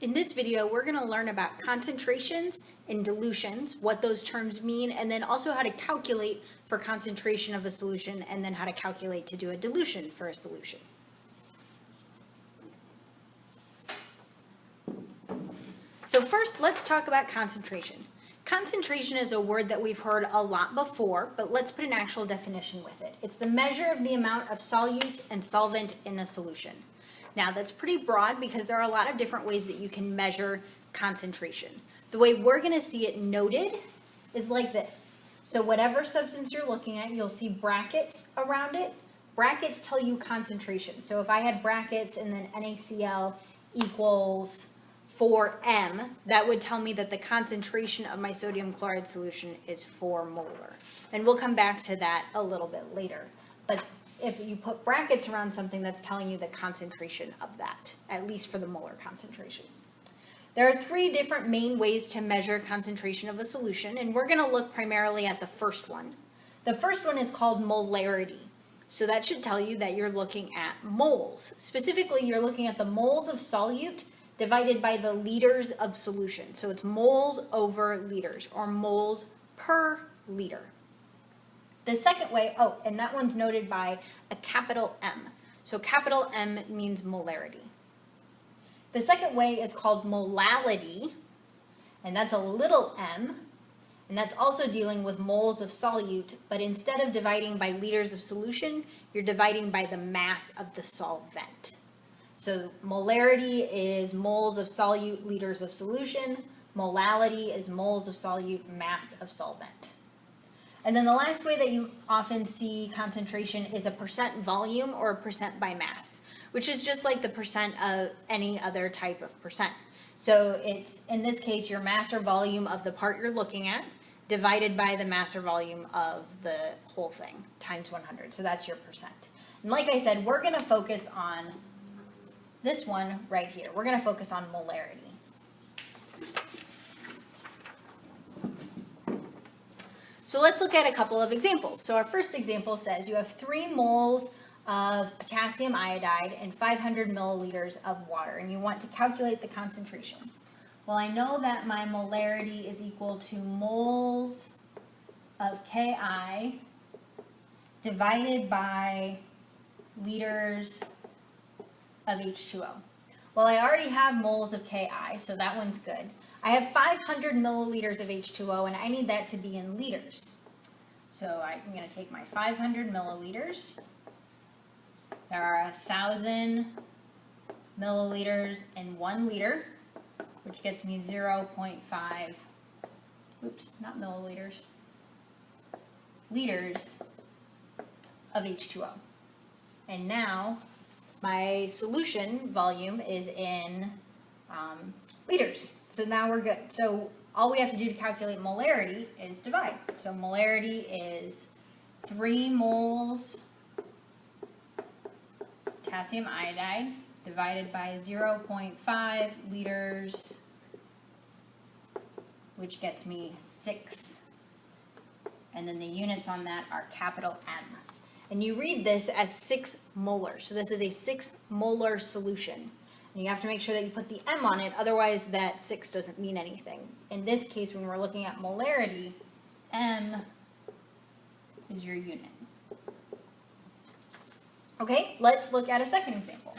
In this video, we're going to learn about concentrations and dilutions, what those terms mean, and then also how to calculate for concentration of a solution, and then how to calculate to do a dilution for a solution. So first, let's talk about concentration. Concentration is a word that we've heard a lot before, but let's put an actual definition with it. It's the measure of the amount of solute and solvent in a solution. Now, that's pretty broad because there are a lot of different ways that you can measure concentration. The way we're going to see it noted is like this. So whatever substance you're looking at, you'll see brackets around it. Brackets tell you concentration. So if I had brackets and then NaCl equals 4m, that would tell me that the concentration of my sodium chloride solution is 4 molar. And we'll come back to that a little bit later. But if you put brackets around something, that's telling you the concentration of that, at least for the molar concentration. There are 3 different main ways to measure concentration of a solution, and we're going to look primarily at the first one. The first one is called molarity. So that should tell you that you're looking at moles. Specifically, you're looking at the moles of solute divided by the liters of solution. So it's moles over liters, or moles per liter. The second way, and that one's noted by a capital M. So capital M means molarity. The second way is called molality, and that's a little m, and that's also dealing with moles of solute, but instead of dividing by liters of solution, you're dividing by the mass of the solvent. So molarity is moles of solute, liters of solution. Molality is moles of solute, mass of solvent. And then the last way that you often see concentration is a percent volume or a percent by mass, which is just like the percent of any other type of percent. So it's, in this case, your mass or volume of the part you're looking at divided by the mass or volume of the whole thing times 100. So that's your percent. And like I said, we're going to focus on this one right here. We're going to focus on molarity. So let's look at a couple of examples. So our first example says you have 3 moles of potassium iodide and 500 milliliters of water, and you want to calculate the concentration. Well, I know that my molarity is equal to moles of Ki divided by liters of H2O. Well, I already have moles of Ki, so that one's good. I have 500 milliliters of H2O, and I need that to be in liters. So I'm going to take my 500 milliliters. There are 1,000 milliliters in 1 liter, which gets me 0.5, oops, not milliliters, liters of H2O. And now my solution volume is in liters. So now we're good. So all we have to do to calculate molarity is divide. So molarity is 3 moles potassium iodide divided by 0.5 liters, which gets me 6. And then the units on that are capital M. And you read this as 6 molar. So this is a 6 molar solution. And you have to make sure that you put the M on it, otherwise that 6 doesn't mean anything. In this case, when we're looking at molarity, M is your unit. Okay, let's look at a second example.